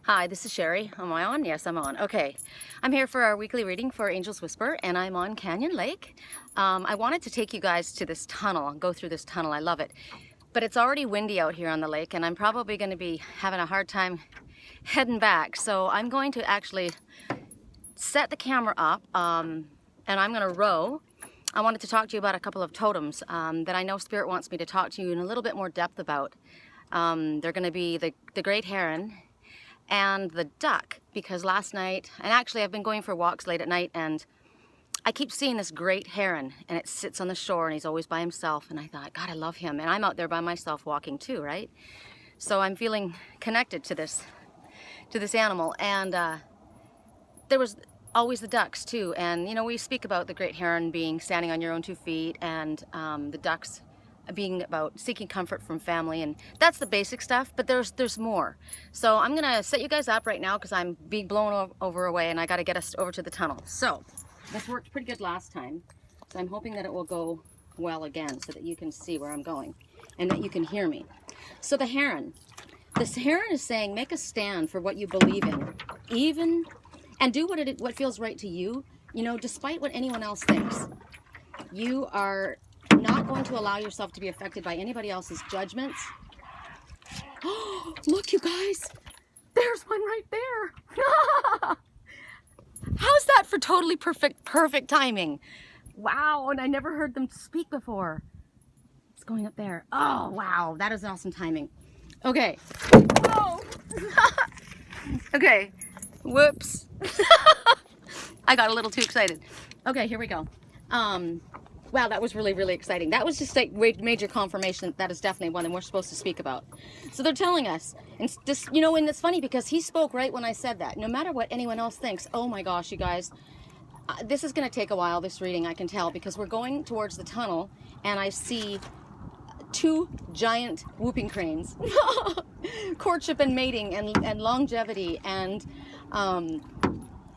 Hi, this is Sherry. Am I on? Yes, I'm on. Okay. I'm here for our weekly reading for Angel's Whisper, and I'm on Canyon Lake. I wanted to take you guys to this tunnel and go through this tunnel. I love it. But it's already windy out here on the lake, and I'm probably going to be having a hard time heading back. So I'm going to actually set the camera up, and I'm going to row. I wanted to talk to you about a couple of totems that I know Spirit wants me to talk to you in a little bit more depth about. They're going to be the great heron and the duck, because last night, and actually I've been going for walks late at night, and I keep seeing this great heron, and it sits on the shore, and he's always by himself, and I thought, God, I love him, and I'm out there by myself walking too, right? So I'm feeling connected to this animal, and there was always the ducks too, and you know, we speak about the great heron being standing on your own 2 feet, and the ducks being about seeking comfort from family, and that's the basic stuff, but there's more. So I'm gonna set you guys up right now because I'm being blown over away, and I got to get us over to the tunnel. So this worked pretty good last time, so I'm hoping that it will go well again so that you can see where I'm going and that you can hear me. So this heron is saying, make a stand for what you believe in, even, and do what feels right to you, you know, despite what anyone else thinks. You are not going to allow yourself to be affected by anybody else's judgments. Oh, look, you guys, there's one right there. How's that for totally perfect timing? Wow, and I never heard them speak before. It's going up there. Oh, wow, that is awesome timing. Okay. Oh. Okay. Whoops. I got a little too excited. Okay, here we go. Wow, that was really, really exciting. That was just like major confirmation that is definitely one that we're supposed to speak about. So they're telling us, and this, you know, and it's funny because he spoke right when I said that. No matter what anyone else thinks, oh my gosh, you guys, this is going to take a while, this reading, I can tell, because we're going towards the tunnel, and I see 2 giant whooping cranes. Courtship and mating and longevity and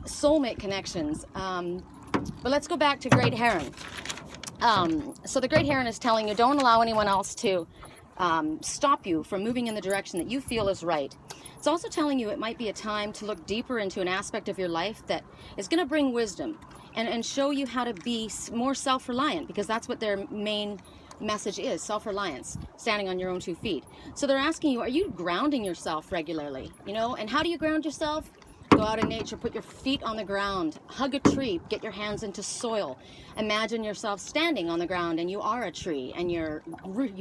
soulmate connections. But let's go back to great heron. So the great heron is telling you, don't allow anyone else to stop you from moving in the direction that you feel is right. It's also telling you it might be a time to look deeper into an aspect of your life that is going to bring wisdom and show you how to be more self-reliant, because that's what their main message is, self-reliance, standing on your own 2 feet. So they're asking you, are you grounding yourself regularly? You know, and how do you ground yourself? Go out in nature, put your feet on the ground, hug a tree, get your hands into soil. Imagine yourself standing on the ground and you are a tree, and you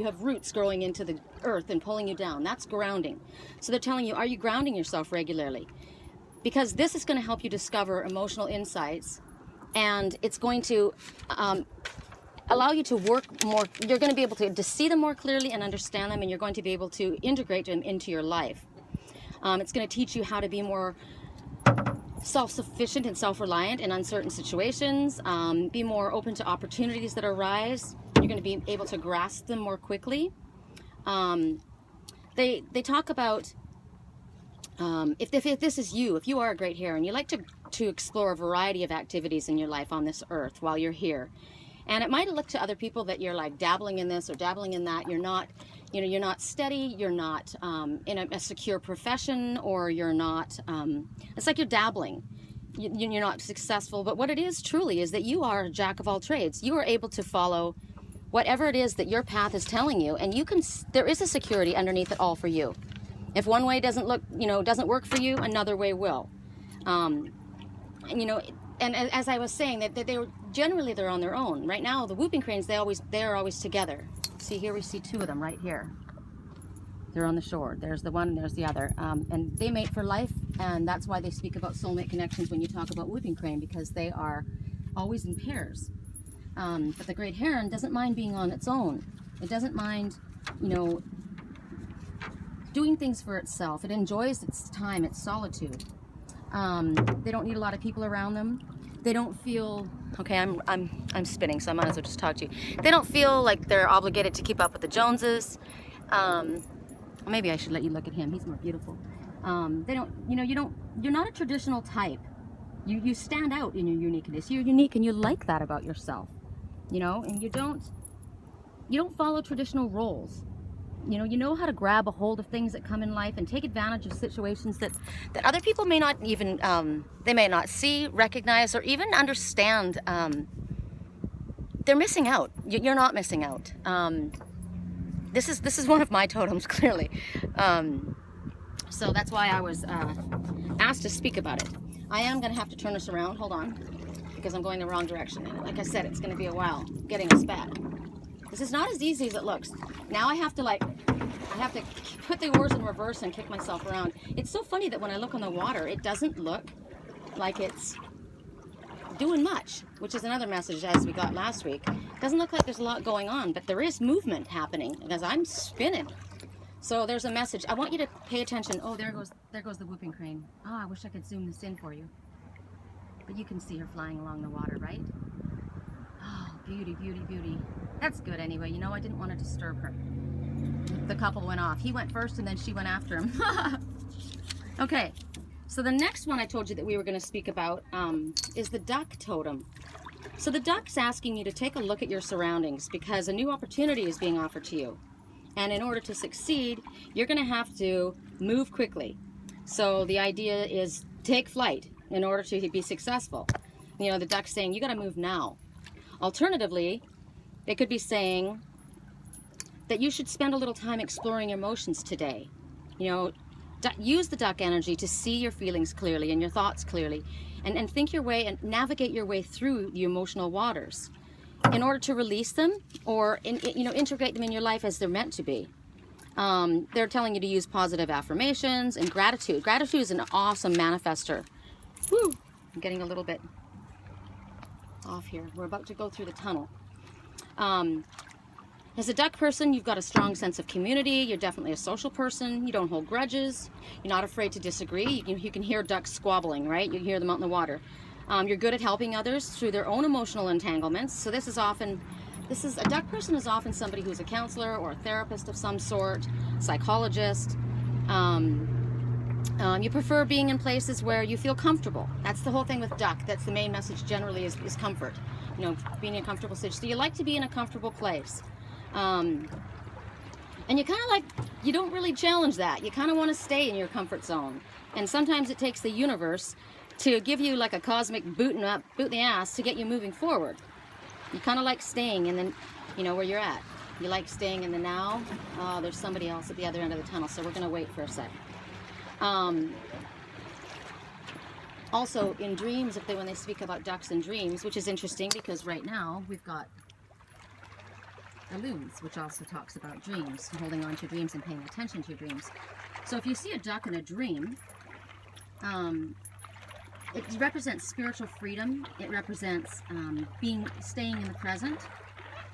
have roots growing into the earth and pulling you down. That's grounding. So they're telling you, are you grounding yourself regularly? Because this is going to help you discover emotional insights, and it's going to allow you to work more. You're going to be able to see them more clearly and understand them, and you're going to be able to integrate them into your life. It's going to teach you how to be more self-sufficient and self-reliant in uncertain situations, be more open to opportunities that arise. You're going to be able to grasp them more quickly. They talk about if this is you, if you are a great heron, you like to explore a variety of activities in your life on this earth while you're here. And it might look to other people that you're like dabbling in this or dabbling in that. You're not, you know, you're not steady, you're not in a secure profession, or you're not, it's like you're dabbling. You're not successful. But what it is truly is that you are a jack of all trades. You are able to follow whatever it is that your path is telling you, and there is a security underneath it all for you. If one way doesn't work for you, another way will. And you know, and as I was saying, that they're on their own. Right now, the whooping cranes, they are always together. See, here we see 2 of them right here. They're on the shore. There's the one, there's the other. And they mate for life, and that's why they speak about soulmate connections when you talk about whooping crane, because they are always in pairs. But the great heron doesn't mind being on its own. It doesn't mind, you know, doing things for itself. It enjoys its time, its solitude. They don't need a lot of people around them. They don't feel, okay, I'm spinning, so I might as well just talk to you. They don't feel like they're obligated to keep up with the Joneses. Maybe I should let you look at him. He's more beautiful. They don't, you know, you're not a traditional type. You stand out in your uniqueness. You're unique, and you like that about yourself, you know, and you don't follow traditional roles. you know how to grab a hold of things that come in life and take advantage of situations that other people may not even, they may not see, recognize, or even understand. They're missing out. You're not missing out. This is one of my totems, clearly. So that's why I was asked to speak about it. I am going to have to turn this around. Hold on, because I'm going the wrong direction. And like I said, it's going to be a while getting us back. This is not as easy as it looks. Now I have to put the oars in reverse and kick myself around. It's so funny that when I look on the water, it doesn't look like it's doing much, which is another message as we got last week. It doesn't look like there's a lot going on, but there is movement happening as I'm spinning. So there's a message. I want you to pay attention. Oh, there goes the whooping crane. Oh, I wish I could zoom this in for you. But you can see her flying along the water, right? Oh, beauty, beauty, beauty. That's good anyway. You know, I didn't want to disturb her. The couple went off. He went first and then she went after him. Okay, so the next one I told you that we were going to speak about is the duck totem. So the duck's asking you to take a look at your surroundings because a new opportunity is being offered to you. And in order to succeed, you're going to have to move quickly. So the idea is take flight in order to be successful. You know, the duck's saying, you got to move now. Alternatively, they could be saying that you should spend a little time exploring your emotions today. You know, use the duck energy to see your feelings clearly and your thoughts clearly and think your way and navigate your way through the emotional waters in order to release them or integrate them in your life as they're meant to be. They're telling you to use positive affirmations and gratitude. Gratitude is an awesome manifester. Woo! I'm getting a little bit off here. We're about to go through the tunnel. As a duck person, you've got a strong sense of community. You're definitely a social person. You don't hold grudges. You're not afraid to disagree. You can hear ducks squabbling, right? You hear them out in the water. You're good at helping others through their own emotional entanglements. So a duck person is often somebody who's a counselor or a therapist of some sort, psychologist. You prefer being in places where you feel comfortable. That's the whole thing with duck. That's the main message generally is comfort. You know, being in a comfortable situation. So you like to be in a comfortable place. And you kind of you don't really challenge that. You kind of want to stay in your comfort zone. And sometimes it takes the universe to give you like a cosmic boot in the ass to get you moving forward. You kind of like staying in where you're at. You like staying in the now. Oh, there's somebody else at the other end of the tunnel, so we're going to wait for a sec. Also, in dreams, when they speak about ducks in dreams, which is interesting because right now we've got the loons, which also talks about dreams, holding on to dreams and paying attention to your dreams. So if you see a duck in a dream, it represents spiritual freedom. It represents staying in the present.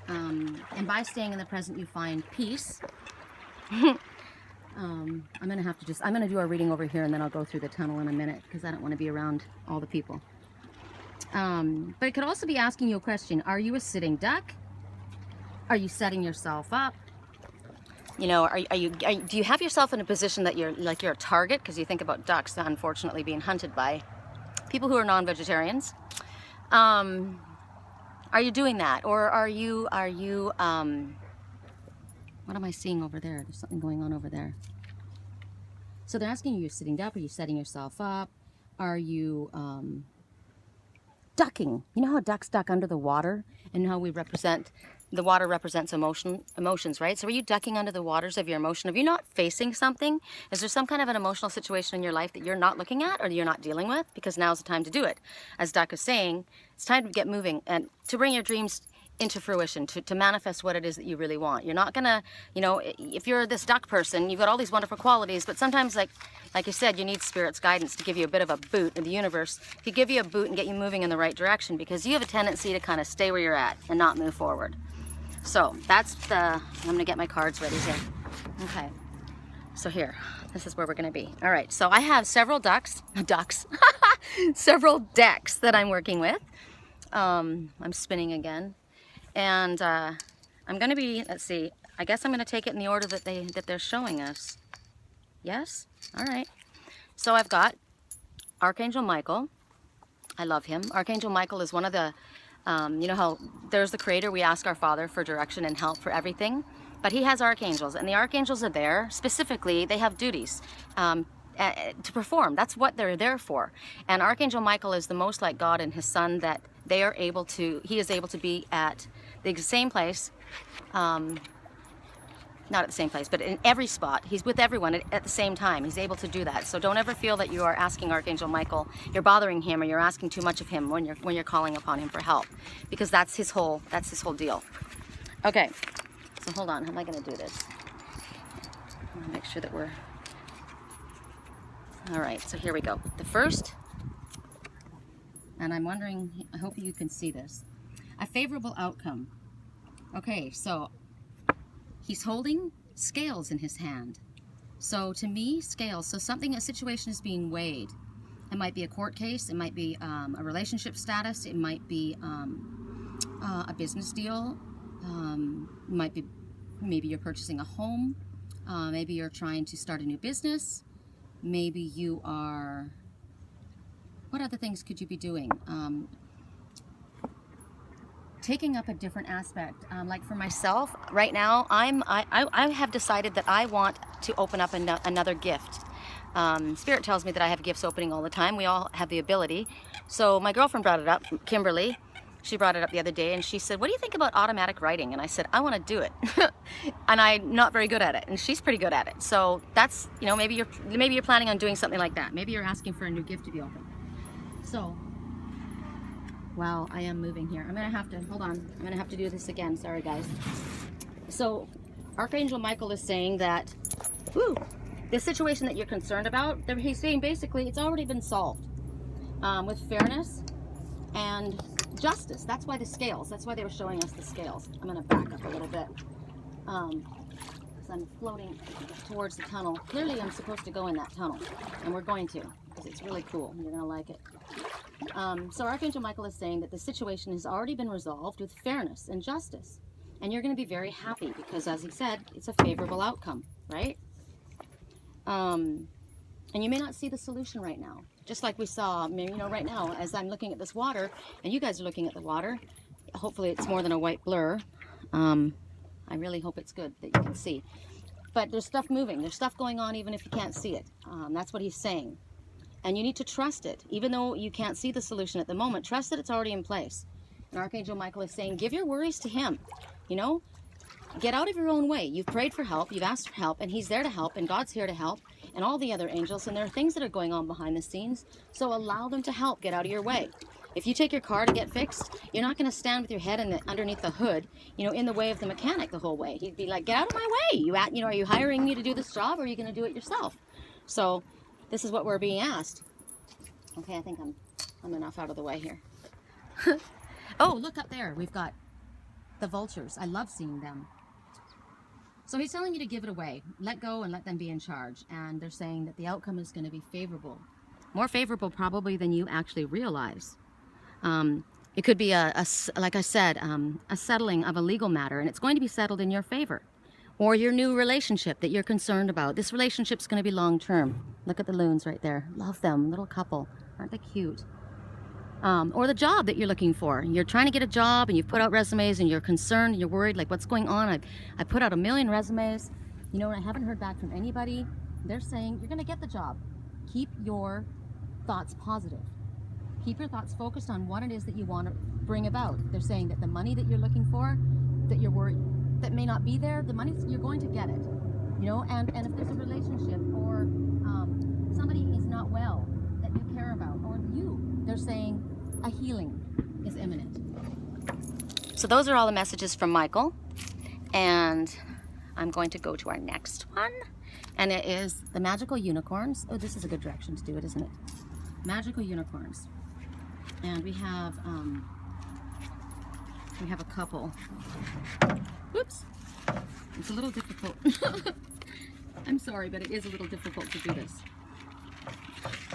And by staying in the present, you find peace. I'm going to do our reading over here and then I'll go through the tunnel in a minute because I don't want to be around all the people. But it could also be asking you a question. Are you a sitting duck? Are you setting yourself up? You know, do you have yourself in a position that you're a target? Because you think about ducks, unfortunately, being hunted by people who are non-vegetarians. Are you doing that? Or are you, what am I seeing over there? There's something going on over there. So they're asking you, you're sitting up, are you setting yourself up? Are you ducking? You know how ducks duck under the water and how the water represents emotions, right? So are you ducking under the waters of your emotion? Are you not facing something? Is there some kind of an emotional situation in your life that you're not looking at or you're not dealing with? Because now's the time to do it. As Duck is saying, it's time to get moving and to bring your dreams into fruition, to manifest what it is that you really want. You're not gonna, if you're this duck person, you've got all these wonderful qualities, but sometimes, like you said, you need Spirit's guidance to give you a bit of a boot in the universe, to give you a boot and get you moving in the right direction, because you have a tendency to kind of stay where you're at and not move forward. So I'm gonna get my cards ready here. Okay, so here, this is where we're gonna be. All right, so I have several several decks that I'm working with. I'm spinning again. And I'm going to be, let's see, I guess I'm going to take it in the order that they're showing us. Yes? All right. So I've got Archangel Michael. I love him. Archangel Michael is one of the, you know how there's the Creator, we ask our Father for direction and help for everything. But he has archangels, and the archangels are there. Specifically, they have duties to perform. That's what they're there for. And Archangel Michael is the most like God and his son, that he is able to be at the same place, not at the same place, but in every spot. He's with everyone at the same time. He's able to do that. So don't ever feel that you are asking Archangel Michael, you're bothering him, or you're asking too much of him when you're calling upon him for help, because that's his whole deal. Okay, so hold on. How am I going to do this? I'm going to make sure that we're all right. So here we go. The first, and I'm wondering, I hope you can see this, a favorable outcome. Okay, so he's holding scales in his hand. So to me, scales, so a situation is being weighed. It might be a court case, it might be a relationship status, it might be a business deal, it might be, maybe you're purchasing a home, maybe you're trying to start a new business, maybe you are, what other things could you be doing? Taking up a different aspect. Like for myself, right now, I have decided that I want to open up another gift. Spirit tells me that I have gifts opening all the time. We all have the ability. So my girlfriend brought it up, Kimberly. She brought it up the other day, and she said, what do you think about automatic writing? And I said, I want to do it. And I'm not very good at it, and she's pretty good at it. So that's, you know, maybe you're planning on doing something like that. Maybe you're asking for a new gift to be opened. So, wow, I am moving here. I'm gonna have to, hold on. I'm gonna have to do this again. Sorry, guys. So, Archangel Michael is saying that, this situation that you're concerned about, he's saying basically it's already been solved with fairness and justice. That's why the scales, that's why they were showing us the scales. I'm gonna back up a little bit. Because I'm floating towards the tunnel. Clearly I'm supposed to go in that tunnel, and we're going to, because it's really cool. You're gonna like it. So Archangel Michael is saying that the situation has already been resolved with fairness and justice. And you're going to be very happy because, as he said, it's a favorable outcome, right? And you may not see the solution right now. Just like we saw, you know, right now, as I'm looking at this water, and you guys are looking at the water, hopefully it's more than a white blur. I really hope it's good that you can see. But there's stuff moving. There's stuff going on even if you can't see it. That's what he's saying. And you need to trust it. Even though you can't see the solution at the moment, trust that it's already in place. And Archangel Michael is saying, give your worries to him. You know, get out of your own way. You've prayed for help, you've asked for help, and he's there to help, and God's here to help, and all the other angels, and there are things that are going on behind the scenes, so allow them to help. Get out of your way. If you take your car to get fixed, you're not going to stand with your head underneath the hood, you know, in the way of the mechanic the whole way. He'd be like, get out of my way. You know, are you hiring me to do this job, or are you going to do it yourself? So this is what we're being asked. Okay, I think I'm enough out of the way here. Oh, look up there. We've got the vultures. I love seeing them. So he's telling you to give it away. Let go and let them be in charge. And they're saying that the outcome is going to be favorable. More favorable probably than you actually realize. It could be, like I said, a settling of a legal matter, and it's going to be settled in your favor. Or your new relationship that you're concerned about. This relationship's going to be long-term. Look at the loons right there. Love them. Little couple. Aren't they cute? Or the job that you're looking for. You're trying to get a job, and you've put out resumes, and you're concerned, and you're worried, like, what's going on? I put out 1 million resumes, you know, and I haven't heard back from anybody. They're saying you're going to get the job. Keep your thoughts positive. Keep your thoughts focused on what it is that you want to bring about. They're saying that the money that you're looking for, that you're worried, that may not be there, the money, you're going to get it. You know, and if there's a relationship, or somebody is not well that you care about, or you, they're saying a healing is imminent. So those are all the messages from Michael, and I'm going to go to our next one, and it is the magical unicorns. Oh, this is a good direction to do it, isn't it? Magical unicorns. And we have a couple. Whoops. It's a little difficult. I'm sorry, but it is a little difficult to do this.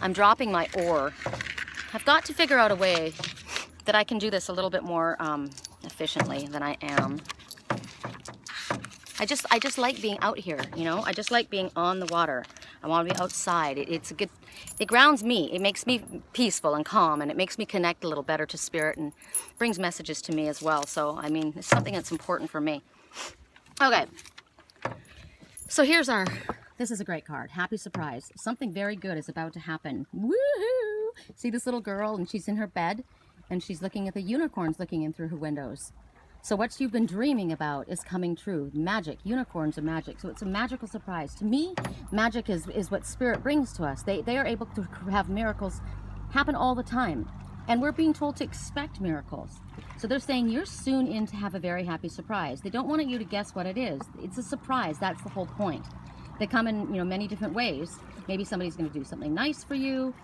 I'm dropping my oar. I've got to figure out a way that I can do this a little bit more efficiently than I am. I just like being out here, you know. I just like being on the water. I want to be outside. It grounds me. It makes me peaceful and calm, and it makes me connect a little better to spirit, and brings messages to me as well. So, I mean, it's something that's important for me. Okay, So here's our, this is a great card. Happy surprise. Something very good is about to happen. Woohoo! See this little girl, and she's in her bed, and she's looking at the unicorns looking in through her windows. So what you've been dreaming about is coming true. Magic. Unicorns are magic. So it's a magical surprise. To me, magic is what spirit brings to us. They are able to have miracles happen all the time. And we're being told to expect miracles. So they're saying you're soon in to have a very happy surprise. They don't want you to guess what it is. It's a surprise. That's the whole point. They come in, many different ways. Maybe somebody's going to do something nice for you.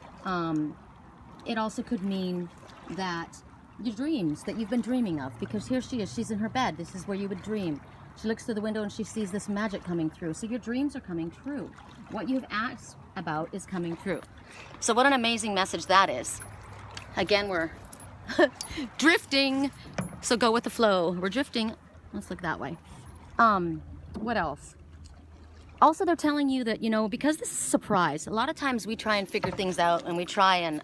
It also could mean that your dreams that you've been dreaming of, because here she is, she's in her bed. This is where you would dream. She looks through the window and she sees this magic coming through. So your dreams are coming true. What you've asked about is coming true. So what an amazing message that is. Again, we're drifting. So go with the flow. We're drifting. Let's look that way. What else? Also, they're telling you that, because this is a surprise, a lot of times we try and figure things out, and we try and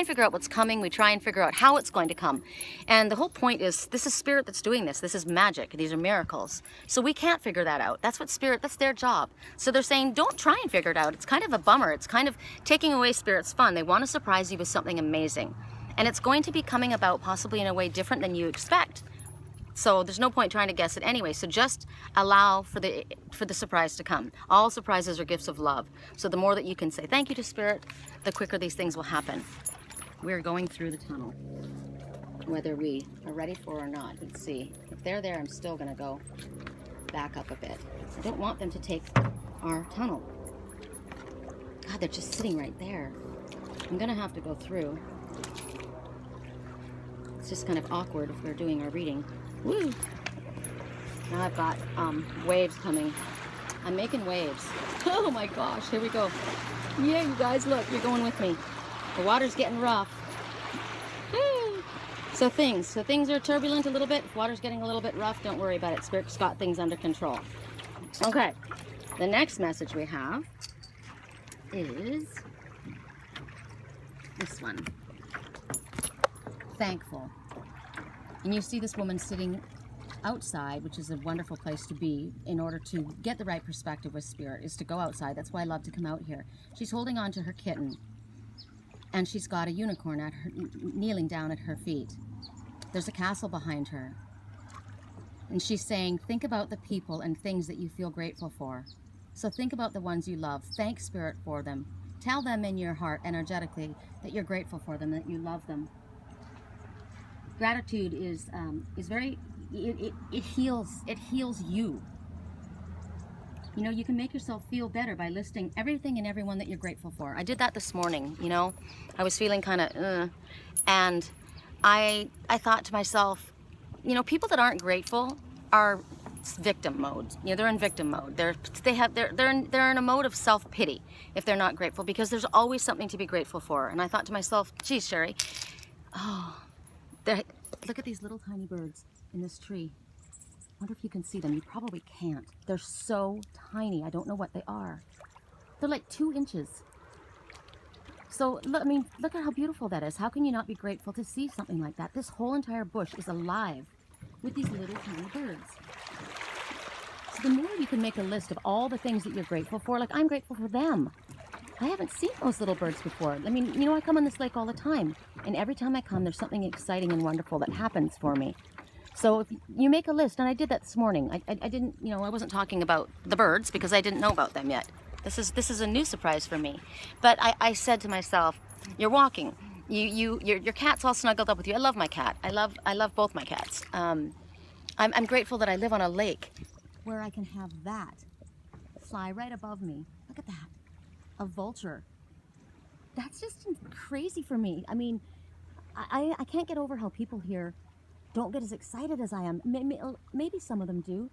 figure out what's coming. We try and figure out how it's going to come. And the whole point is, this is spirit that's doing this. This is magic. These are miracles. So we can't figure that out. That's what spirit, that's their job. So they're saying, don't try and figure it out. It's kind of a bummer. It's kind of taking away spirit's fun. They want to surprise you with something amazing. And it's going to be coming about possibly in a way different than you expect. So there's no point trying to guess it anyway. So just allow for the surprise to come. All surprises are gifts of love. So the more that you can say thank you to spirit, the quicker these things will happen. We're going through the tunnel, whether we are ready for it or not. Let's see. If they're there, I'm still going to go back up a bit. I don't want them to take our tunnel. God, they're just sitting right there. I'm going to have to go through. It's just kind of awkward if we're doing our reading. Woo! Now I've got waves coming. I'm making waves. Oh my gosh, here we go. Yeah, you guys, look, you're going with me. The water's getting rough. Woo! So things are turbulent a little bit. If water's getting a little bit rough, don't worry about it. Spirit's got things under control. Okay, the next message we have is this one. Thankful. And you see this woman sitting outside, which is a wonderful place to be in order to get the right perspective with spirit, is to go outside. That's why I love to come out here. She's holding on to her kitten, and she's got a unicorn at her, kneeling down at her feet. There's a castle behind her. And she's saying, think about the people and things that you feel grateful for. So think about the ones you love. Thank spirit for them. Tell them in your heart energetically that you're grateful for them, that you love them. Gratitude is very, it heals you. You can make yourself feel better by listing everything and everyone that you're grateful for. I did that this morning, I was feeling kind of, and I thought to myself, people that aren't grateful are victim mode. They're in victim mode. They're in a mode of self-pity if they're not grateful, because there's always something to be grateful for. And I thought to myself, geez, Sherry, look at these little tiny birds in this tree. Wonder if you can see them. You probably can't. They're so tiny. I don't know what they are. They're like 2 inches. So, look at how beautiful that is. How can you not be grateful to see something like that? This whole entire bush is alive with these little tiny birds. So the more you can make a list of all the things that you're grateful for, like I'm grateful for them. I haven't seen those little birds before. I come on this lake all the time, and every time I come, there's something exciting and wonderful that happens for me. So if you make a list, and I did that this morning. I didn't, I wasn't talking about the birds because I didn't know about them yet. This is a new surprise for me. But I said to myself, you're walking. Your cat's all snuggled up with you. I love my cat. I love both my cats. I'm grateful that I live on a lake where I can have that fly right above me. Look at that. A vulture. That's just crazy for me. I can't get over how people here don't get as excited as I am. Maybe some of them do,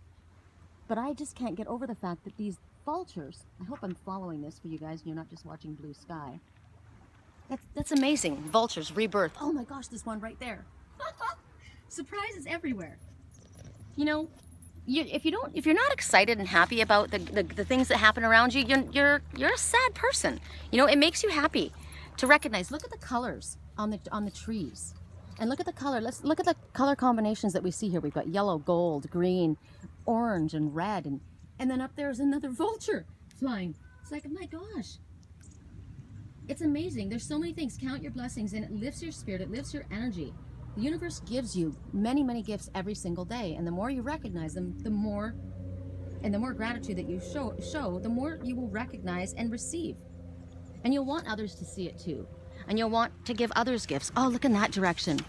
but I just can't get over the fact that these vultures, I hope I'm following this for you guys and you're not just watching blue sky. That's amazing. Vultures, rebirth. Oh my gosh, there's one right there. Surprises everywhere. If you're not excited and happy about the things that happen around you, you're a sad person. It makes you happy to recognize. Look at the colors on the trees, and look at the color. Let's look at the color combinations that we see here. We've got yellow, gold, green, orange, and red, and And then up there is another vulture flying. It's like, oh my gosh. It's amazing. There's so many things. Count your blessings, and it lifts your spirit. It lifts your energy. The universe gives you many, many gifts every single day. And the more you recognize them, the more gratitude that you show, the more you will recognize and receive. And you'll want others to see it too. And you'll want to give others gifts. Oh, look in that direction.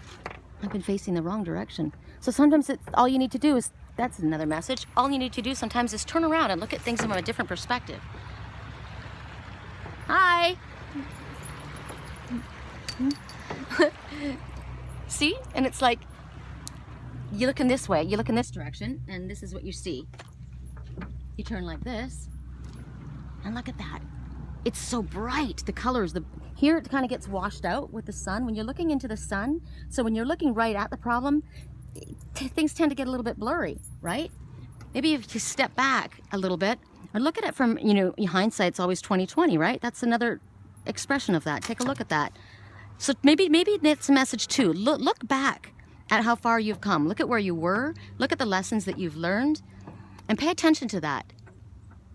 I've been facing the wrong direction. So sometimes all you need to do is, that's another message. All you need to do sometimes is turn around and look at things from a different perspective. Hi. See? And it's like, you look in this way, you look in this direction, and this is what you see. You turn like this, and look at that. It's so bright, the colors. Here it kind of gets washed out with the sun. When you're looking into the sun, so when you're looking right at the problem, things tend to get a little bit blurry, right? Maybe if you step back a little bit, or look at it from, hindsight's always 20/20, right? That's another expression of that. Take a look at that. So maybe it's a message too. Look back at how far you've come. Look at where you were. Look at the lessons that you've learned, and pay attention to that.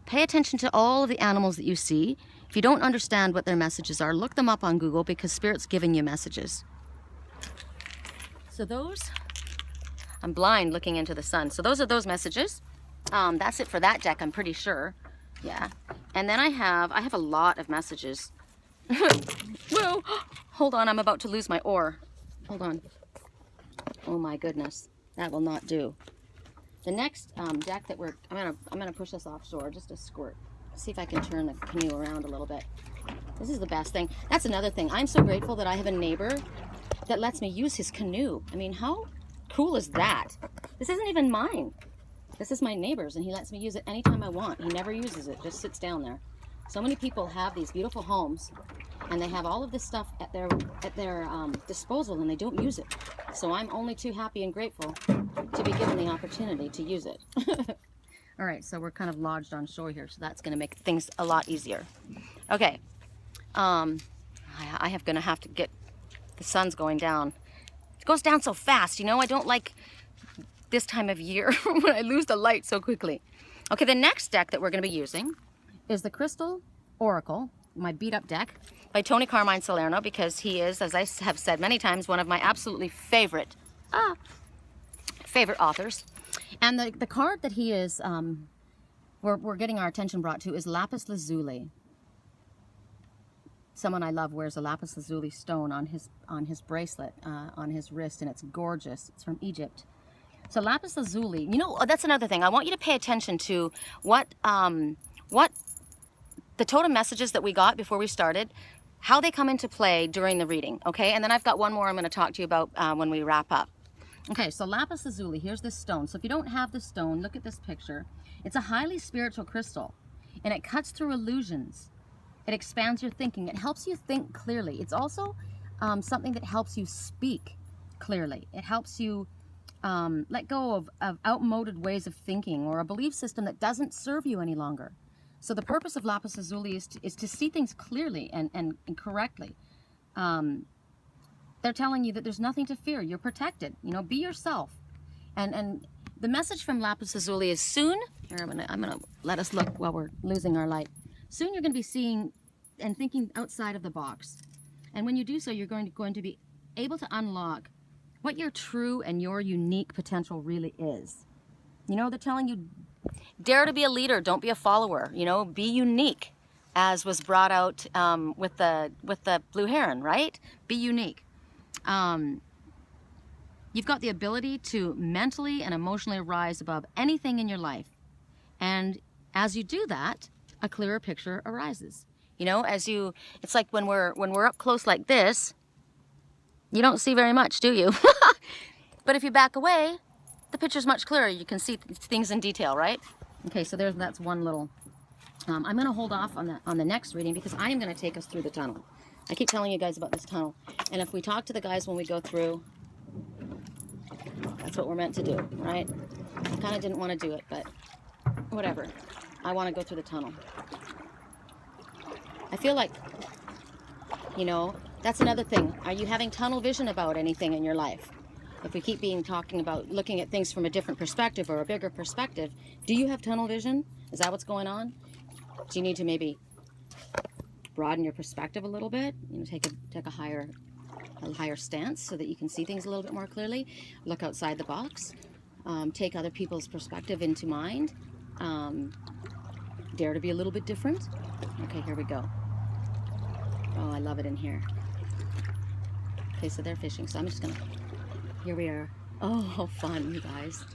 Pay attention to all of the animals that you see. If you don't understand what their messages are, look them up on Google, because Spirit's giving you messages. So I'm blind looking into the sun. So those are those messages. That's it for that deck, I'm pretty sure. Yeah. And then I have a lot of messages. Whoa! Hold on, I'm about to lose my oar. Hold on. Oh my goodness, that will not do. The next deck that I'm gonna push us offshore just a squirt. See if I can turn the canoe around a little bit. This is the best thing. That's another thing. I'm so grateful that I have a neighbor that lets me use his canoe. I mean, how cool is that? This isn't even mine. This is my neighbor's, and he lets me use it anytime I want. He never uses it, just sits down there. So many people have these beautiful homes, and they have all of this stuff at their disposal, and they don't use it. So I'm only too happy and grateful to be given the opportunity to use it. All right, so we're kind of lodged on shore here, so that's going to make things a lot easier. Okay, I have going to have to get, the sun's going down. It goes down so fast, I don't like this time of year when I lose the light so quickly. Okay, the next deck that we're going to be using is the Crystal Oracle, my beat up deck, by Tony Carmine Salerno, because he is, as I have said many times, one of my absolutely favorite authors. And the card that he is, we're getting our attention brought to is Lapis Lazuli. Someone I love wears a Lapis Lazuli stone on his bracelet, on his wrist, and it's gorgeous. It's from Egypt. So Lapis Lazuli, that's another thing. I want you to pay attention to what the totem messages that we got before we started, how they come into play during the reading, okay? And then I've got one more I'm going to talk to you about when we wrap up. Okay, so Lapis Lazuli, here's this stone. So if you don't have the stone, look at this picture. It's a highly spiritual crystal, and it cuts through illusions. It expands your thinking. It helps you think clearly. It's also something that helps you speak clearly. It helps you let go of outmoded ways of thinking or a belief system that doesn't serve you any longer. So the purpose of Lapis Lazuli is to see things clearly and correctly. They're telling you that there's nothing to fear. You're protected. Be yourself. And the message from Lapis Lazuli is soon. Here, I'm gonna let us look while we're losing our light. Soon you're going to be seeing and thinking outside of the box. And when you do so, you're going to be able to unlock what your true and your unique potential really is. They're telling you, dare to be a leader, don't be a follower. Be unique, as was brought out with the blue heron, right? Be unique. You've got the ability to mentally and emotionally rise above anything in your life. And as you do that, a clearer picture arises. It's like when we're up close like this, you don't see very much, do you? But if you back away, the picture's much clearer. You can see things in detail, right? Okay, so that's one little. I'm going to hold off on the next reading, because I am going to take us through the tunnel. I keep telling you guys about this tunnel, and if we talk to the guys when we go through, that's what we're meant to do, right? I kind of didn't want to do it, but whatever. I want to go through the tunnel. I feel like, that's another thing. Are you having tunnel vision about anything in your life? if we keep talking about looking at things from a different perspective or a bigger perspective, do you have tunnel vision? Is that what's going on? Do you need to maybe broaden your perspective a little bit? You know, take a higher stance so that you can see things a little bit more clearly. Look outside the box. Take other people's perspective into mind. Dare to be a little bit different. Okay, here we go. Oh, I love it in here. Okay, so they're fishing, so I'm just gonna, here we are. Oh, how fun, you guys.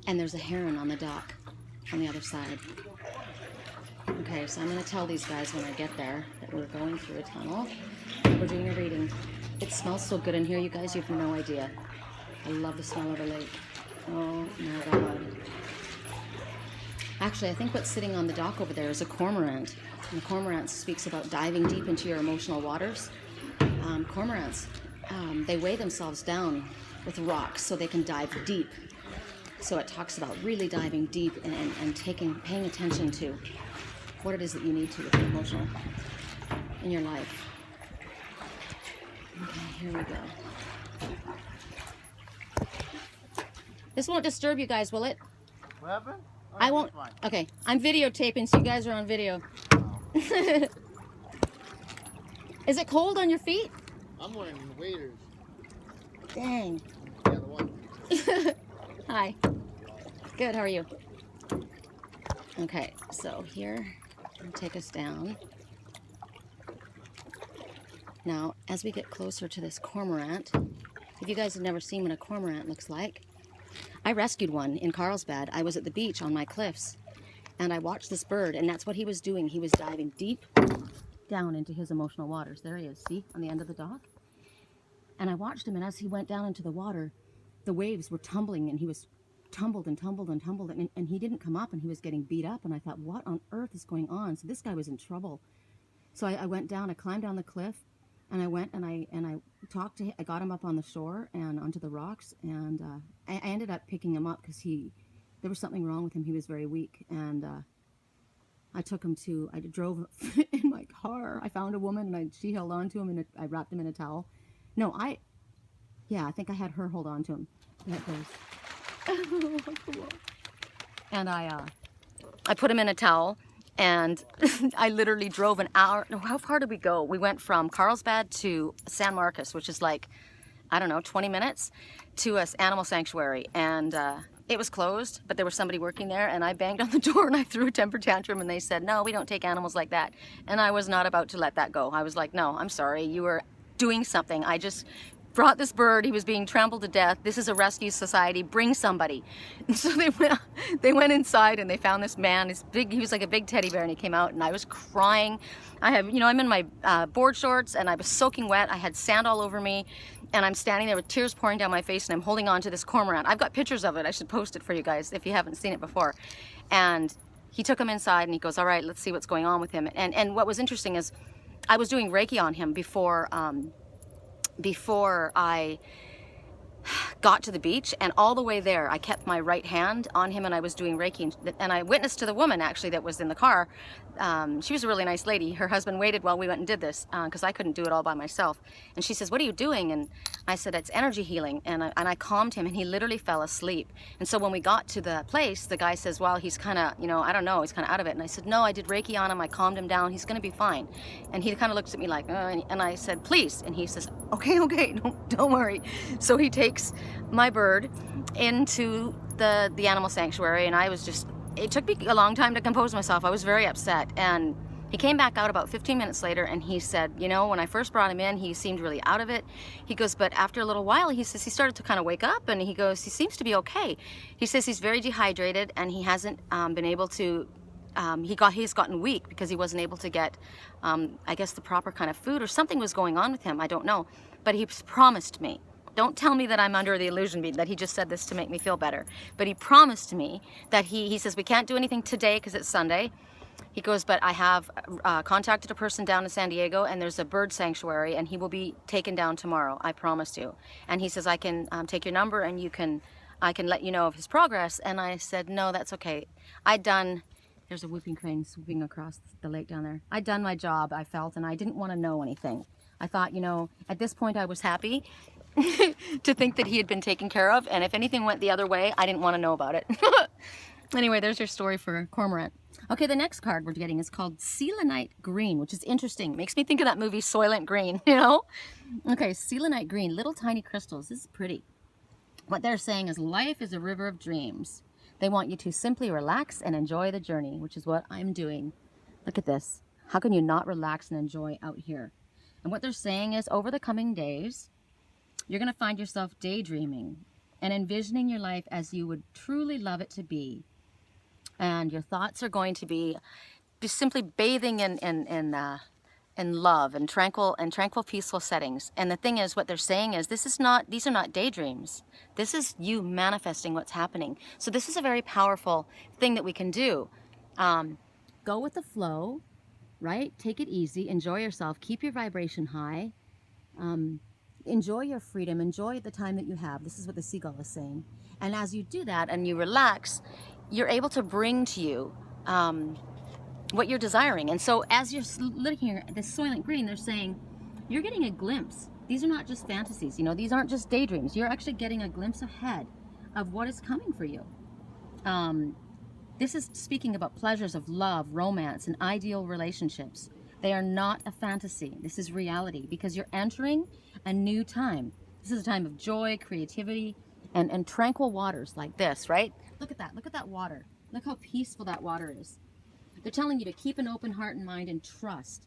And there's a heron on the dock on the other side. Okay, so I'm gonna tell these guys when I get there that we're going through a tunnel. We're doing a reading. It smells so good in here, you guys, you have no idea. I love the smell of the lake. Oh my God. Actually, I think what's sitting on the dock over there is a cormorant. And the cormorant speaks about diving deep into your emotional waters. Cormorants, they weigh themselves down with rocks so they can dive deep. So it talks about really diving deep and paying attention to what it is that you need to with the emotional in your life. Okay, here we go. This won't disturb you guys, will it? What happened? Oh, I won't. fine. Okay, I'm videotaping, so you guys are on video. Oh. Is it cold on your feet? I'm wearing waders. Dang. Yeah, the one. Hi. Good, how are you? Okay, so here, I'll take us down. Now, as we get closer to this cormorant, if you guys have never seen what a cormorant looks like, I rescued one in Carlsbad. I was at the beach on my cliffs, and I watched this bird, and that's what he was doing. He was diving deep down into his emotional waters. There he is, see, on the end of the dock? And I watched him, and as he went down into the water, the waves were tumbling, and he was tumbled and tumbled and tumbled, and he didn't come up, and he was getting beat up, and I thought, what on earth is going on? So this guy was in trouble. So I went down, I climbed down the cliff, and I went and I talked to him. I got him up on the shore and onto the rocks, and I ended up picking him up because there was something wrong with him. He was very weak, and I drove in my car. I found a woman, and she held on to him, and I wrapped him in a towel. No, I think I had her hold on to him. And I put him in a towel, and I literally drove an hour. No, how far did we go? We went from Carlsbad to San Marcos, which is like, I don't know, 20 minutes, to an animal sanctuary. And it was closed, but there was somebody working there, and I banged on the door and I threw a temper tantrum, and they said, no, we don't take animals like that. And I was not about to let that go. I was like, no, I'm sorry, you were doing something. I just brought this bird. He was being trampled to death. This is a rescue society. Bring somebody. And so they went inside, and they found this man. He was like a big teddy bear, and he came out, and I was crying. I'm in my board shorts, and I was soaking wet. I had sand all over me, and I'm standing there with tears pouring down my face, and I'm holding on to this cormorant. I've got pictures of it. I should post it for you guys if you haven't seen it before. And he took him inside, and he goes, all right, let's see what's going on with him. And what was interesting is I was doing Reiki on him before I got to the beach, and all the way there I kept my right hand on him, and I was doing Reiki, and I witnessed to the woman actually that was in the car. She was a really nice lady. Her husband waited while we went and did this because I couldn't do it all by myself. And she says, what are you doing? And I said, it's energy healing. And I calmed him, and he literally fell asleep. And so when we got to the place, the guy says, well, he's kind of, I don't know, he's kind of out of it. And I said, no, I did Reiki on him. I calmed him down. He's going to be fine. And he kind of looks at me like, and I said, please. And he says, okay, don't worry. So he takes my bird into the animal sanctuary, and it took me a long time to compose myself. I was very upset, and he came back out about 15 minutes later, and he said, when I first brought him in, he seemed really out of it. He goes, but after a little while, he says he started to kind of wake up, and he goes, he seems to be okay. He says he's very dehydrated, and he hasn't been able to, he's gotten weak because he wasn't able to get, I guess, the proper kind of food, or something was going on with him, I don't know. But he promised me, don't tell me that I'm under the illusion that he just said this to make me feel better. But he promised me that he says, we can't do anything today because it's Sunday. He goes, but I have contacted a person down in San Diego, and there's a bird sanctuary, and he will be taken down tomorrow. I promise you. And he says, I can take your number, and I can let you know of his progress. And I said, no, that's okay. There's a whooping crane swooping across the lake down there. I'd done my job, I felt, and I didn't want to know anything. I thought, at this point I was happy. to think that he had been taken care of, and if anything went the other way, I didn't want to know about it. Anyway, there's your story for Cormorant. Okay, the next card we're getting is called Selenite Green, which is interesting. Makes me think of that movie Soylent Green, you know? Okay, Selenite Green, little tiny crystals. This is pretty. What they're saying is life is a river of dreams. They want you to simply relax and enjoy the journey, which is what I'm doing. Look at this. How can you not relax and enjoy out here? And what they're saying is over the coming days, you're going to find yourself daydreaming and envisioning your life as you would truly love it to be. And your thoughts are going to be just simply bathing in love and tranquil, peaceful settings. And the thing is, what they're saying is, these are not daydreams. This is you manifesting what's happening. So this is a very powerful thing that we can do. Go with the flow, right? Take it easy, enjoy yourself, keep your vibration high, enjoy your freedom, enjoy the time that you have. This is what the seagull is saying. And as you do that and you relax, you're able to bring to you what you're desiring. And so as you're looking at this Soylent Green, they're saying you're getting a glimpse. These are not just fantasies, you know, these aren't just daydreams. You're actually getting a glimpse ahead of what is coming for you. This is speaking about pleasures of love, romance, and ideal relationships. They are not a fantasy. This is reality, because you're entering a new time. This is a time of joy, creativity, and tranquil waters like this, right? Look at that. Look at that water. Look how peaceful that water is. They're telling you to keep an open heart and mind and trust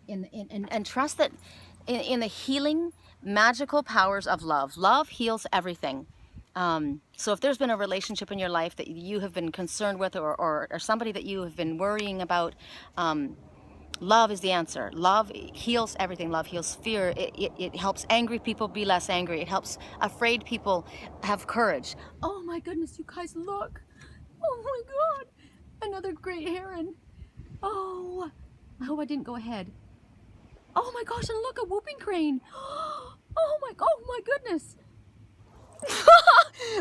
and trust that in the healing, magical powers of love. Love heals everything. So if there's been a relationship in your life that you have been concerned with, or somebody that you have been worrying about, love is the answer. Love heals everything. Love heals fear. It helps angry people be less angry. It helps afraid people have courage. Oh my goodness, you guys, look. Oh my God. Another great heron. Oh, I hope I didn't go ahead. Oh my gosh, and look, a whooping crane. Oh my goodness.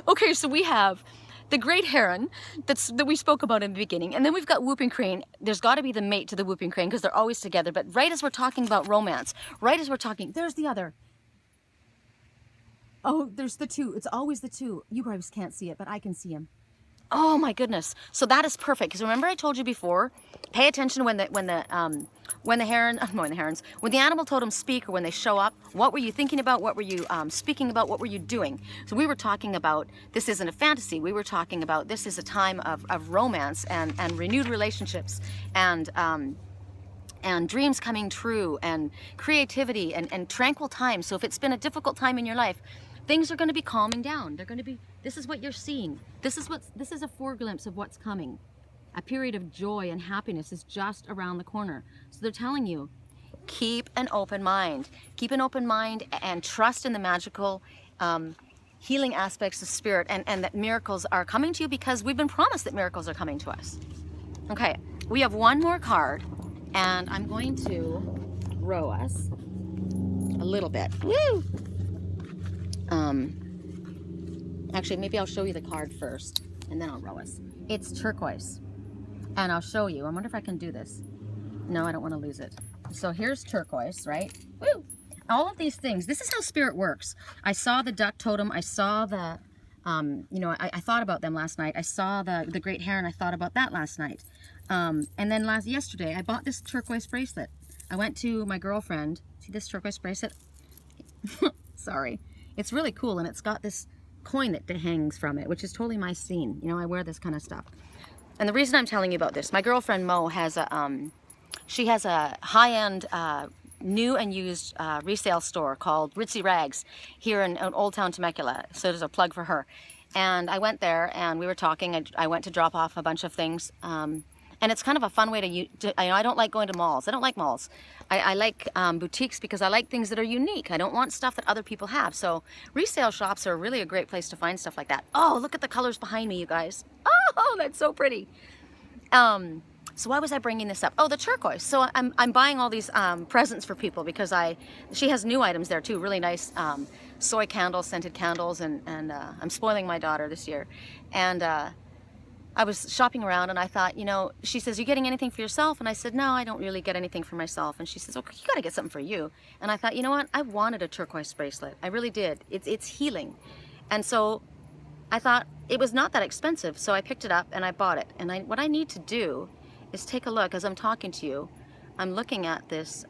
Okay, so we have the great heron that we spoke about in the beginning, and then we've got whooping crane. There's got to be the mate to the whooping crane because they're always together. But right as we're talking about romance, right as we're talking, there's the other. Oh, there's the two. It's always the two. You guys can't see it, but I can see him. Oh my goodness! So that is perfect, because remember I told you before, pay attention when the animal totems speak, or when they show up. What were you thinking about? What were you speaking about? What were you doing? So we were talking about this isn't a fantasy. We were talking about this is a time of romance and renewed relationships and dreams coming true and creativity and tranquil time. So if it's been a difficult time in your life, things are going to be calming down. They're going to be, this is what you're seeing. This is a foreglimpse of what's coming. A period of joy and happiness is just around the corner. So they're telling you, keep an open mind. Keep an open mind and trust in the magical healing aspects of spirit, and that miracles are coming to you, because we've been promised that miracles are coming to us. Okay, we have one more card, and I'm going to row us a little bit. Woo! Actually, maybe I'll show you the card first, and then I'll row us. It's turquoise, and I'll show you. I wonder if I can do this. No, I don't want to lose it. So here's turquoise, right? Woo! All of these things. This is how spirit works. I saw the duck totem. I saw the, I thought about them last night. I saw the great heron. I thought about that last night. And then yesterday, I bought this turquoise bracelet. I went to my girlfriend. See this turquoise bracelet? Sorry. It's really cool, and it's got this coin that hangs from it, which is totally my scene. You know, I wear this kind of stuff. And the reason I'm telling you about this, my girlfriend Mo has she has a high-end new and used resale store called Ritzy Rags here in Old Town Temecula. So there's a plug for her. And I went there and we were talking. I went to drop off a bunch of things. And it's kind of a fun way I don't like going to malls. I don't like malls. I like boutiques because I like things that are unique. I don't want stuff that other people have. So resale shops are really a great place to find stuff like that. Oh, look at the colors behind me, you guys. Oh, that's so pretty. So why was I bringing this up? Oh, the turquoise. So I'm buying all these presents for people because she has new items there too. Really nice soy candles, scented candles, and I'm spoiling my daughter this year. And I was shopping around and I thought, you know, she says, you getting anything for yourself? And I said, no, I don't really get anything for myself. And she says, okay, you got to get something for you. And I thought, you know what? I wanted a turquoise bracelet. I really did. It's healing. And so I thought it was not that expensive. So I picked it up and I bought it. And what I need to do is take a look as I'm talking to you. I'm looking at this,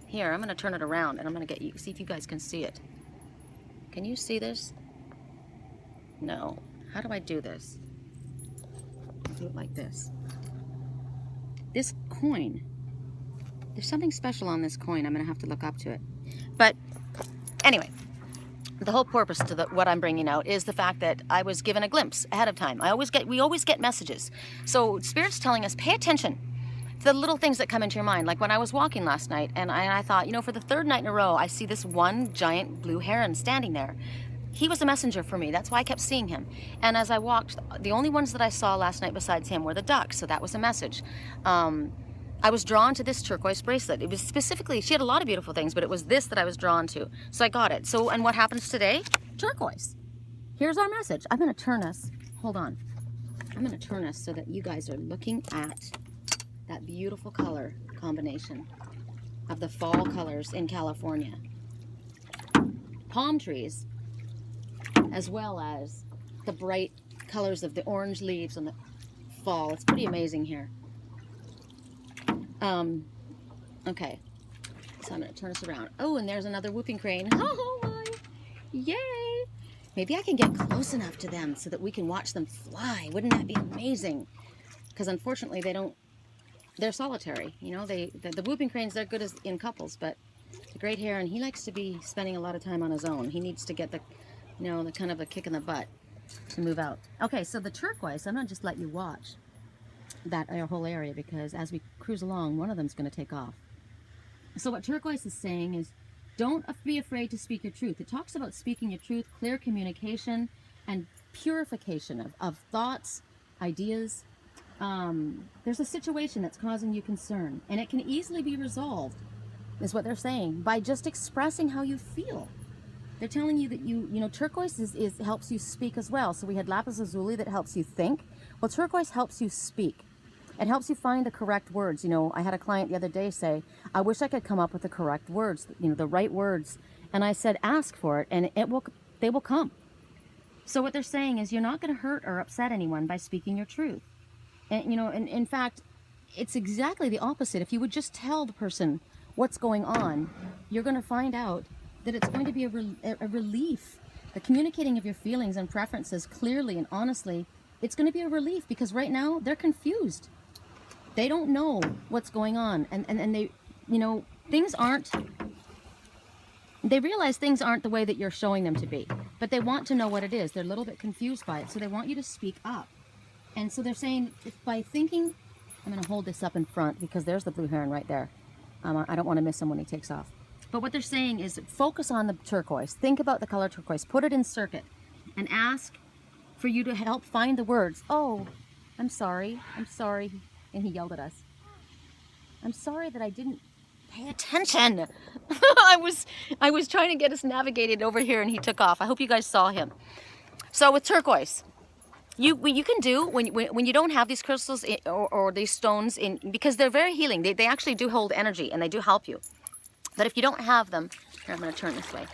here, I'm going to turn it around and I'm going to get you, see if you guys can see it. Can you see this? No. How do I do this? Do it like this. This coin, there's something special on this coin. I'm gonna have to look up to it. But anyway, the whole purpose to what I'm bringing out is the fact that I was given a glimpse ahead of time. We always get messages. So Spirit's telling us, pay attention to the little things that come into your mind. Like when I was walking last night and I thought, you know, for the third night in a row, I see this one giant blue heron standing there. He was a messenger for me. That's why I kept seeing him. And as I walked, the only ones that I saw last night besides him were the ducks. So that was a message. I was drawn to this turquoise bracelet. It was specifically, she had a lot of beautiful things, but it was this that I was drawn to. So I got it. So, and what happens today? Turquoise. Here's our message. I'm going to turn us. Hold on. I'm going to turn us so that you guys are looking at that beautiful color combination of the fall colors in California. Palm trees, as well as the bright colors of the orange leaves on the fall. It's pretty amazing here. Okay, so I'm going to turn us around. Oh, and there's another whooping crane. Oh my, yay! Maybe I can get close enough to them so that we can watch them fly. Wouldn't that be amazing? Because unfortunately they're solitary. You know, the whooping cranes, they're good in couples, but the great heron, he likes to be spending a lot of time on his own. He needs to get the kind of a kick in the butt to move out. Okay, so the turquoise, I'm going to just let you watch that whole area because as we cruise along, one of them's going to take off. So what turquoise is saying is, don't be afraid to speak your truth. It talks about speaking your truth, clear communication, and purification of thoughts, ideas. There's a situation that's causing you concern, and it can easily be resolved, is what they're saying, by just expressing how you feel. They're telling you that you know, turquoise helps you speak as well. So we had Lapis Lazuli that helps you think. Well, turquoise helps you speak. It helps you find the correct words. You know, I had a client the other day say, I wish I could come up with the correct words, you know, the right words. And I said, ask for it, and they will come. So what they're saying is you're not going to hurt or upset anyone by speaking your truth. And, you know, and in fact, it's exactly the opposite. If you would just tell the person what's going on, you're going to find out that it's going to be a relief. The communicating of your feelings and preferences clearly and honestly, it's going to be a relief because right now they're confused. They don't know what's going on. And they, you know, they realize things aren't the way that you're showing them to be, but they want to know what it is. They're a little bit confused by it. So they want you to speak up. And so they're saying, if by thinking, I'm going to hold this up in front because there's the blue heron right there. I don't want to miss him when he takes off. But what they're saying is focus on the turquoise. Think about the color turquoise. Put it in circuit and ask for you to help find the words. Oh, I'm sorry. I'm sorry. And he yelled at us. I'm sorry that I didn't pay attention. I was trying to get us navigated over here and he took off. I hope you guys saw him. So with turquoise, you can do when you don't have these crystals or these stones in, because they're very healing. They actually do hold energy and they do help you. But if you don't have them, here, I'm going to turn this way,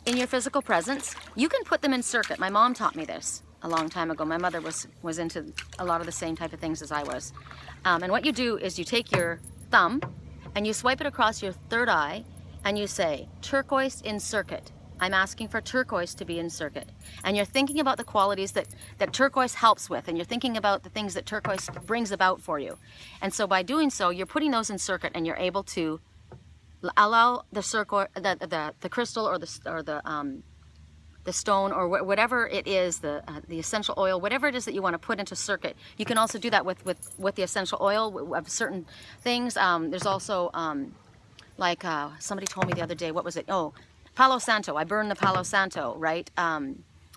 in your physical presence, you can put them in circuit. My mom taught me this a long time ago. My mother was into a lot of the same type of things as I was. And what you do is you take your thumb and you swipe it across your third eye and you say, turquoise in circuit. I'm asking for turquoise to be in circuit. And you're thinking about the qualities that turquoise helps with, and you're thinking about the things that turquoise brings about for you. And so by doing so, you're putting those in circuit and you're able to allow the circle, the crystal or the stone or whatever it is, the essential oil, whatever it is that you want to put into circuit. You can also do that with the essential oil of certain things. There's also like somebody told me the other day, what was it? Oh, Palo Santo. I burn the Palo Santo, right?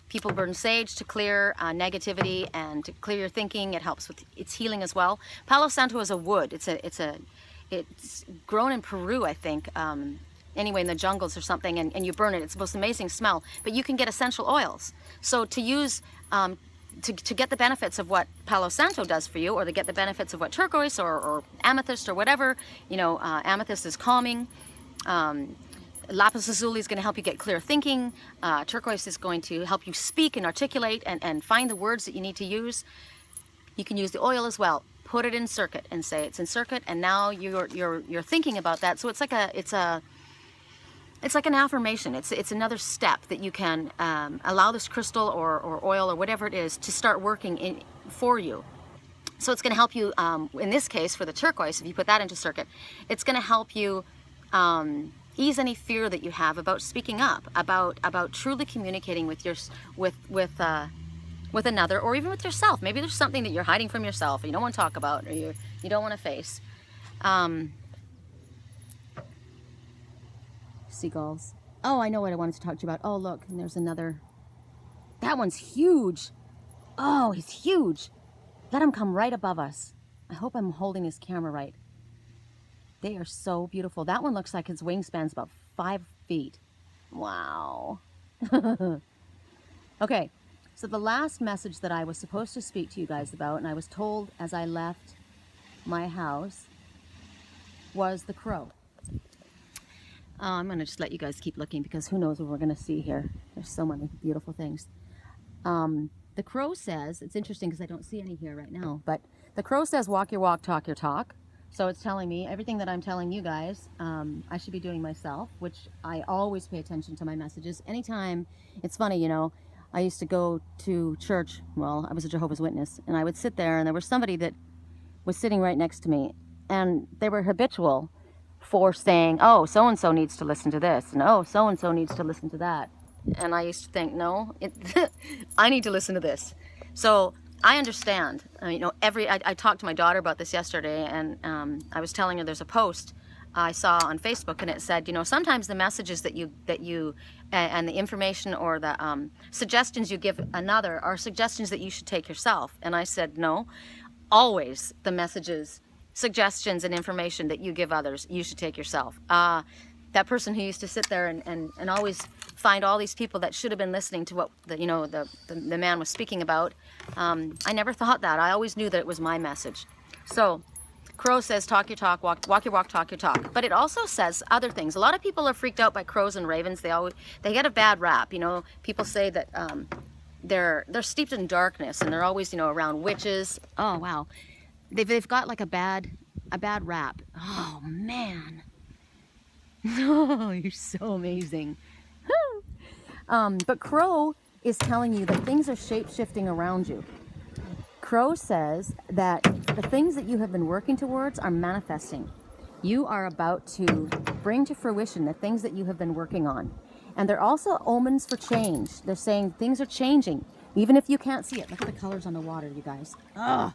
People burn sage to clear negativity and to clear your thinking. It helps with its healing as well. Palo Santo is a wood. It's grown in Peru, I think, anyway, in the jungles or something, and you burn it. It's the most amazing smell. But you can get essential oils. So to use to get the benefits of what Palo Santo does for you, or to get the benefits of what turquoise or amethyst or whatever, you know, amethyst is calming. Lapis Lazuli is going to help you get clear thinking. Turquoise is going to help you speak and articulate and find the words that you need to use. You can use the oil as well. Put it in circuit and say it's in circuit, and now you're thinking about that. So it's like an affirmation. It's another step that you can allow this crystal or oil or whatever it is to start working for you. So it's going to help you, in this case for the turquoise, if you put that into circuit, it's going to help you ease any fear that you have about speaking up, about truly communicating with with another, or even with yourself. Maybe there's something that you're hiding from yourself, or you don't want to talk about, or you don't want to face. Seagulls. Oh, I know what I wanted to talk to you about. Oh, look, and there's another. That one's huge. Oh, he's huge. Let him come right above us. I hope I'm holding his camera right. They are so beautiful. That one looks like his wingspan's about 5 feet. Wow. Okay, so the last message that I was supposed to speak to you guys about, and I was told as I left my house, was the crow. I'm going to just let you guys keep looking, because who knows what we're going to see here. There's so many beautiful things. The crow says, it's interesting because I don't see any here right now, but the crow says walk your walk, talk your talk. So it's telling me everything that I'm telling you guys, I should be doing myself, which I always pay attention to my messages. Anytime, it's funny, you know, I used to go to church, well, I was a Jehovah's Witness, and I would sit there, and there was somebody that was sitting right next to me, and they were habitual for saying, oh, so-and-so needs to listen to this, and oh, so-and-so needs to listen to that. And I used to think, no, I need to listen to this. So I understand. You know, I talked to my daughter about this yesterday, and I was telling her there's a post I saw on Facebook, and it said, you know, sometimes the messages that you and the information or the suggestions you give another are suggestions that you should take yourself. And I said, no, always the messages, suggestions, and information that you give others, you should take yourself. That person who used to sit there and always find all these people that should have been listening to what the man was speaking about, I never thought that. I always knew that it was my message. So crow says talk your talk, walk your walk, talk your talk. But it also says other things. A lot of people are freaked out by crows and ravens. They get a bad rap. You know, people say that they're steeped in darkness, and they're always, you know, around witches. Oh wow, they've got like a bad rap. Oh man. Oh, you're so amazing. But crow is telling you that things are shape-shifting around you. Crow says that the things that you have been working towards are manifesting. You are about to bring to fruition the things that you have been working on. And they're also omens for change. They're saying things are changing, even if you can't see it. Look at the colors on the water, you guys. Ugh.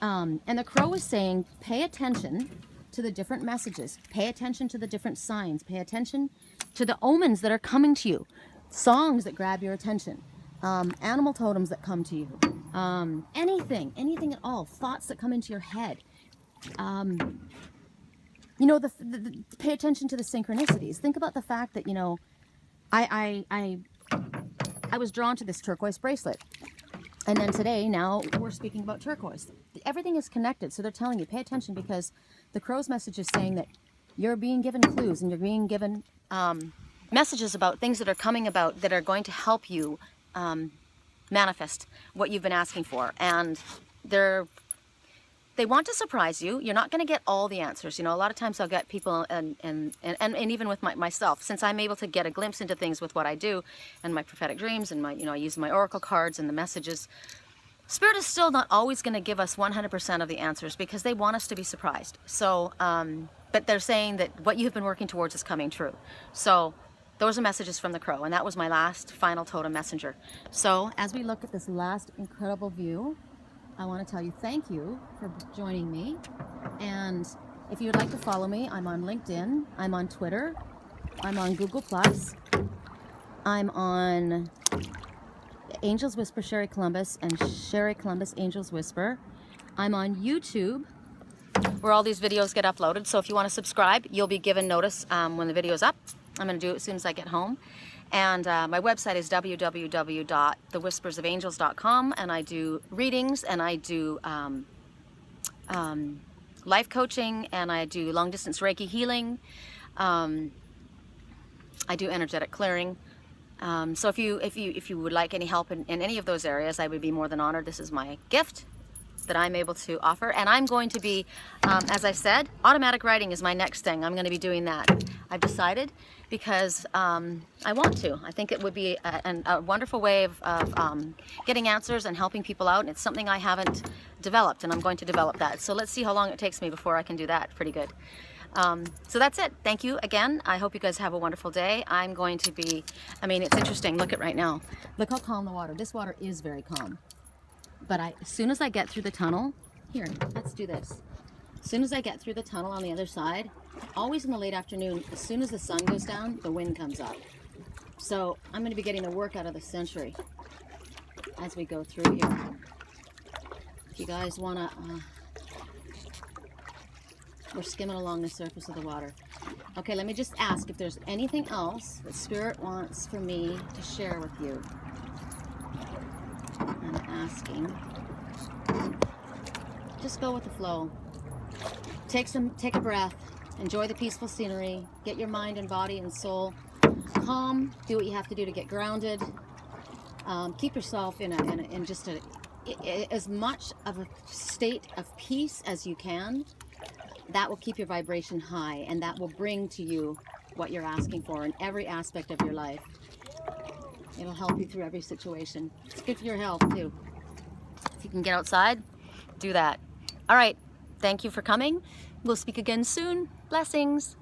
And the crow is saying, pay attention to the different messages. Pay attention to the different signs. Pay attention to the omens that are coming to you. Songs that grab your attention. Animal totems that come to you. Anything at all. Thoughts that come into your head. You know, pay attention to the synchronicities. Think about the fact that, you know, I was drawn to this turquoise bracelet. And then today, now we're speaking about turquoise. Everything is connected. So they're telling you, pay attention, because the crow's message is saying that you're being given clues, and you're being given messages about things that are coming about that are going to help you manifest what you've been asking for. And they want to surprise you. You're not going to get all the answers. You know, a lot of times I'll get people, and even with myself, since I'm able to get a glimpse into things with what I do and my prophetic dreams, and I use my oracle cards and the messages. Spirit is still not always going to give us 100% of the answers, because they want us to be surprised. So, but they're saying that what you've been working towards is coming true. So those are messages from the crow, and that was my last final totem messenger. So as we look at this last incredible view, I want to tell you thank you for joining me. And if you would like to follow me, I'm on LinkedIn, I'm on Twitter, I'm on Google+, I'm on Angels Whisper Sherry Columbus and Sherry Columbus Angels Whisper. I'm on YouTube, where all these videos get uploaded. So if you want to subscribe, you'll be given notice when the video's up. I'm going to do it as soon as I get home. And my website is www.thewhispersofangels.com, and I do readings, and I do life coaching, and I do long distance Reiki healing. I do energetic clearing. So if you would like any help in any of those areas, I would be more than honored. This is my gift that I'm able to offer, and I'm going to be, as I said, automatic writing is my next thing. I'm going to be doing that. I've decided because I want to. I think it would be a wonderful way of getting answers and helping people out, and it's something I haven't developed, and I'm going to develop that. So let's see how long it takes me before I can do that. Pretty good. So that's it. Thank you again. I hope you guys have a wonderful day. I'm going to be, I mean, it's interesting. Look at right now. Look how calm the water. This water is very calm. But as soon as I get through the tunnel, here, let's do this. As soon as I get through the tunnel on the other side, always in the late afternoon, as soon as the sun goes down, the wind comes up. So I'm going to be getting the work out of the century as we go through here. If you guys want to, we're skimming along the surface of the water. Okay, let me just ask if there's anything else that Spirit wants for me to share with you. I'm asking. Just go with the flow. Take a breath. Enjoy the peaceful scenery. Get your mind and body and soul calm. Do what you have to do to get grounded. Keep yourself in just as much of a state of peace as you can. That will keep your vibration high, and that will bring to you what you're asking for in every aspect of your life. It'll help you through every situation. It's good for your health too. If you can get outside, do that. All right. Thank you for coming. We'll speak again soon. Blessings.